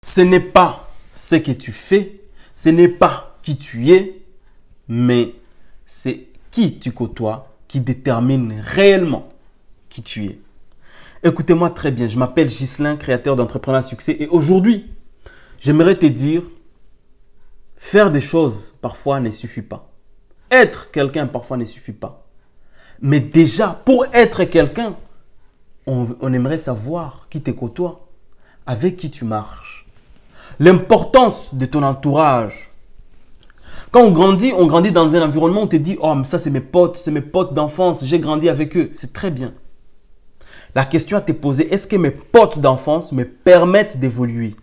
Ce n'est pas ce que tu fais, ce n'est pas qui tu es, mais c'est qui tu côtoies qui détermine réellement qui tu es. Écoutez-moi très bien, je m'appelle Ghislain, créateur d'Entrepreneurs à succès et aujourd'hui, j'aimerais te dire, faire des choses parfois ne suffit pas. Être quelqu'un parfois ne suffit pas. Mais déjà, pour être quelqu'un, on aimerait savoir qui te côtoie, avec qui tu marches. L'importance de ton entourage. Quand on grandit dans un environnement où on te dit « Oh, mais ça c'est mes potes d'enfance, j'ai grandi avec eux. » C'est très bien. La question à te poser, est-ce que mes potes d'enfance me permettent d'évoluer?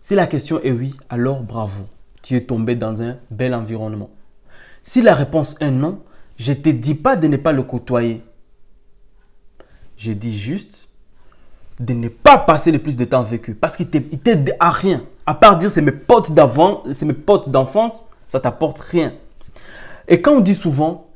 Si la question est oui, alors bravo, tu es tombé dans un bel environnement. Si la réponse est non, je ne te dis pas de ne pas le côtoyer. Je dis juste de ne pas passer le plus de temps avec eux parce qu'ils t'aident à rien. À part dire c'est mes potes d'avant, c'est mes potes d'enfance, ça t'apporte rien. Et quand on dit souvent,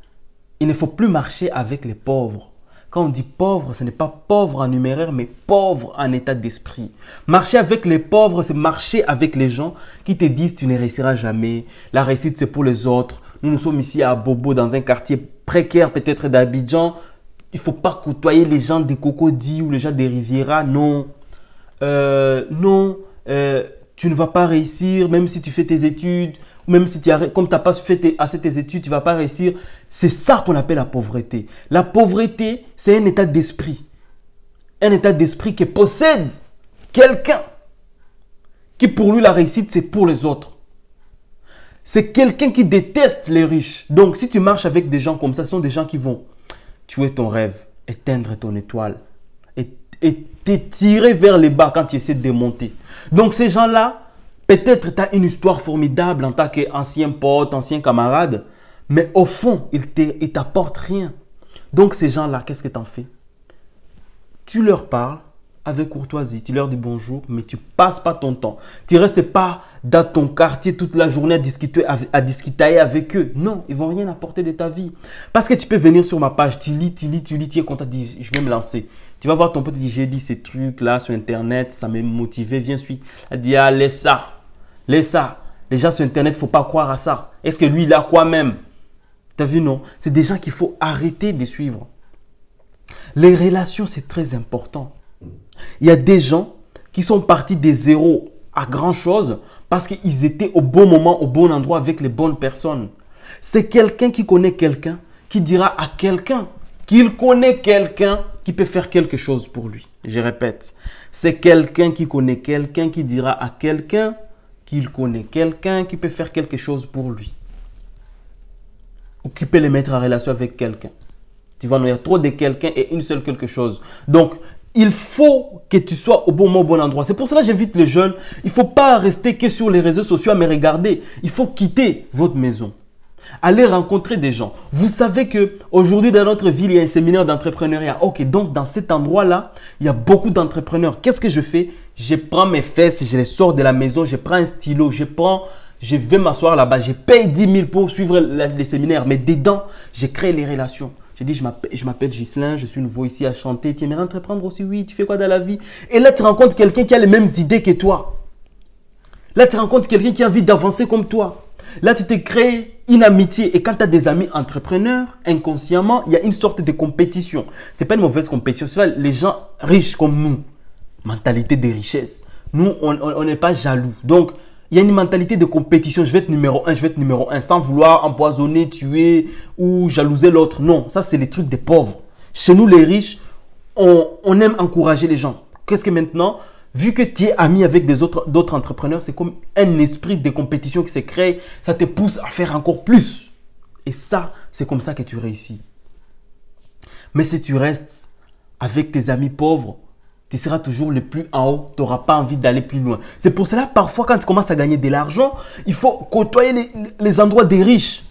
il ne faut plus marcher avec les pauvres. Quand on dit pauvre, ce n'est pas pauvre en numéraire, mais pauvre en état d'esprit. Marcher avec les pauvres, c'est marcher avec les gens qui te disent tu ne réussiras jamais. La réussite, c'est pour les autres. Nous sommes ici à Bobo, dans un quartier précaire peut-être d'Abidjan. Il ne faut pas côtoyer les gens des Cocody ou les gens des Riviera. Non. Tu ne vas pas réussir, même si tu fais tes études. Même si comme tu n'as pas fait assez tes études, tu ne vas pas réussir. C'est ça qu'on appelle la pauvreté. La pauvreté, c'est un état d'esprit. Un état d'esprit qui possède quelqu'un. Qui pour lui, la réussite, c'est pour les autres. C'est quelqu'un qui déteste les riches. Donc, si tu marches avec des gens comme ça, ce sont des gens qui vont tuer ton rêve, éteindre ton étoile et t'étirer vers les bas quand tu essaies de monter. Donc, ces gens-là, peut-être tu as une histoire formidable en tant qu'ancien pote, ancien camarade, mais au fond, ils ne t'apportent rien. Donc, ces gens-là, qu'est-ce que tu en fais? Tu leur parles avec courtoisie, tu leur dis bonjour, mais tu ne passes pas ton temps. Tu ne restes pas dans ton quartier toute la journée à discuter avec eux. Non, ils ne vont rien apporter de ta vie. Parce que tu peux venir sur ma page, tu lis, tu es content, tu dis, je vais me lancer. Tu vas voir ton pote, tu dis, j'ai dit ces trucs-là sur Internet, ça m'a motivé, viens, suis. Elle dit, ah, laisse ça. Laisse ça. Les gens sur Internet, il ne faut pas croire à ça. Est-ce que lui, il a quoi même? Tu as vu, non? C'est des gens qu'il faut arrêter de suivre. Les relations, c'est très important. Il y a des gens qui sont partis de zéro à grand chose parce qu'ils étaient au bon moment, au bon endroit avec les bonnes personnes. C'est quelqu'un qui connaît quelqu'un qui dira à quelqu'un qu'il connaît quelqu'un qui peut faire quelque chose pour lui. Je répète, c'est quelqu'un qui connaît quelqu'un qui dira à quelqu'un qu'il connaît quelqu'un qui peut faire quelque chose pour lui. Ou qui peut le mettre en relation avec quelqu'un. Tu vois, il y a trop de quelqu'un et une seule quelque chose. Donc, il faut que tu sois au bon moment, au bon endroit. C'est pour cela que j'invite les jeunes. Il ne faut pas rester que sur les réseaux sociaux à me regarder. Il faut quitter votre maison. Allez rencontrer des gens. Vous savez qu'aujourd'hui, dans notre ville, il y a un séminaire d'entrepreneuriat. Ok, donc dans cet endroit-là, il y a beaucoup d'entrepreneurs. Qu'est-ce que je fais? Je prends mes fesses, je les sors de la maison, je prends un stylo, je vais m'asseoir là-bas. Je paye 10 000 pour suivre les séminaires. Mais dedans, je crée les relations. Je dis, je m'appelle Ghislain, je suis nouveau ici à chanter. Tu aimerais entreprendre aussi? Oui, tu fais quoi dans la vie? Et là, tu rencontres quelqu'un qui a les mêmes idées que toi. Là, tu rencontres quelqu'un qui a envie d'avancer comme toi. Là, tu te crées une amitié. Et quand tu as des amis entrepreneurs, inconsciemment, il y a une sorte de compétition. Ce n'est pas une mauvaise compétition. C'est les gens riches comme nous. Mentalité de richesse. Nous, on n'est pas jaloux. Donc, il y a une mentalité de compétition. Je vais être numéro 1, je vais être numéro 1. Sans vouloir empoisonner, tuer ou jalouser l'autre. Non, ça, c'est les trucs des pauvres. Chez nous, les riches, on aime encourager les gens. Qu'est-ce que maintenant, vu que tu es ami avec d'autres entrepreneurs, c'est comme un esprit de compétition qui se crée. Ça te pousse à faire encore plus. Et ça, c'est comme ça que tu réussis. Mais si tu restes avec tes amis pauvres, tu seras toujours le plus en haut, tu n'auras pas envie d'aller plus loin. C'est pour cela, parfois, quand tu commences à gagner de l'argent, il faut côtoyer les endroits des riches.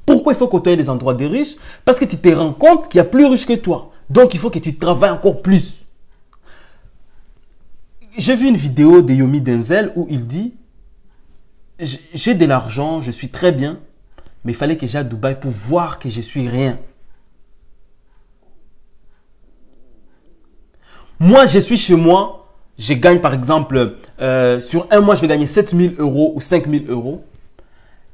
Pourquoi il faut côtoyer les endroits des riches? Parce que tu te rends compte qu'il y a plus riche que toi. Donc, il faut que tu travailles encore plus. J'ai vu une vidéo de Yomi Denzel où il dit « J'ai de l'argent, je suis très bien, mais il fallait que j'aille à Dubaï pour voir que je suis rien. » Moi, je suis chez moi, je gagne par exemple, sur un mois, je vais gagner 7 000 euros ou 5 000 euros.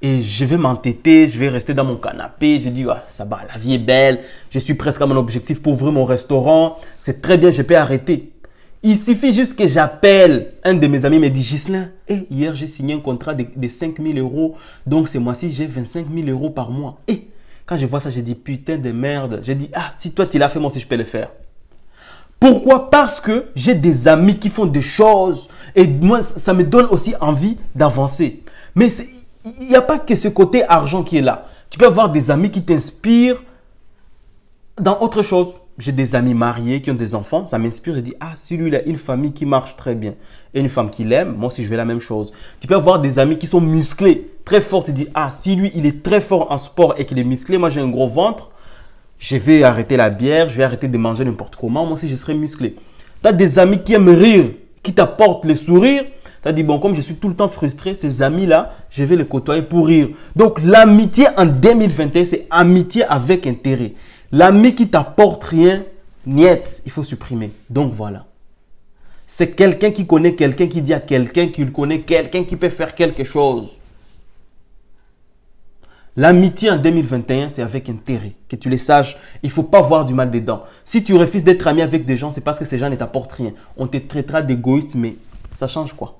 Et je vais m'entêter, je vais rester dans mon canapé. Je dis, ah, ça va, la vie est belle. Je suis presque à mon objectif pour ouvrir mon restaurant. C'est très bien, je peux arrêter. Il suffit juste que j'appelle un de mes amis, me dit, Ghislain, hier j'ai signé un contrat de 5 000 euros. Donc ce mois-ci, j'ai 25 000 euros par mois. Et quand je vois ça, je dis, putain de merde. Je dis, ah, si toi tu l'as fait, moi aussi je peux le faire. Pourquoi? Parce que j'ai des amis qui font des choses. Et moi, ça me donne aussi envie d'avancer. Mais il n'y a pas que ce côté argent qui est là. Tu peux avoir des amis qui t'inspirent dans autre chose. J'ai des amis mariés qui ont des enfants. Ça m'inspire. Je dis, ah, si lui, il a une famille qui marche très bien et une femme qui l'aime, moi aussi, je vais la même chose. Tu peux avoir des amis qui sont musclés, très forts. Tu dis, ah, si lui, il est très fort en sport et qu'il est musclé, moi, j'ai un gros ventre, je vais arrêter la bière, je vais arrêter de manger n'importe comment. Moi aussi, je serai musclé. Tu as des amis qui aiment rire, qui t'apportent le sourire. Tu as dit, bon, comme je suis tout le temps frustré, ces amis-là, je vais les côtoyer pour rire. Donc, l'amitié en 2021, c'est amitié avec intérêt. L'ami qui t'apporte rien, niet, il faut supprimer. Donc, voilà. C'est quelqu'un qui connaît quelqu'un qui dit à quelqu'un qu'il connaît quelqu'un qui peut faire quelque chose. L'amitié en 2021, c'est avec intérêt. Que tu le saches, il ne faut pas voir du mal dedans. Si tu refuses d'être ami avec des gens, c'est parce que ces gens ne t'apportent rien. On te traitera d'égoïste, mais ça change quoi?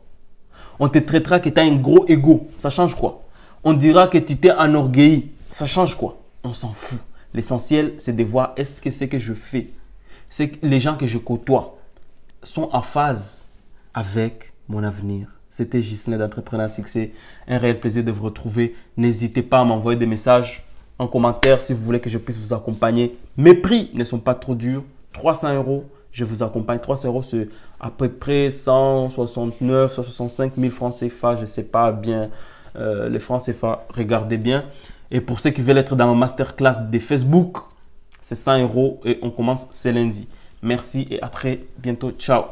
On te traitera que tu as un gros ego. Ça change quoi? On dira que tu t'es enorgueilli. Ça change quoi? On s'en fout. L'essentiel, c'est de voir est-ce que ce que je fais, c'est que les gens que je côtoie sont en phase avec mon avenir. C'était Ghislain d'Entrepreneur à Succès. Un réel plaisir de vous retrouver. N'hésitez pas à m'envoyer des messages en commentaire si vous voulez que je puisse vous accompagner. Mes prix ne sont pas trop durs. 300 euros, je vous accompagne. 300 euros, c'est à peu près 169, 165 000 francs CFA. Je ne sais pas bien les francs CFA. Regardez bien. Et pour ceux qui veulent être dans ma masterclass de Facebook, c'est 100 euros et on commence ce lundi. Merci et à très bientôt. Ciao.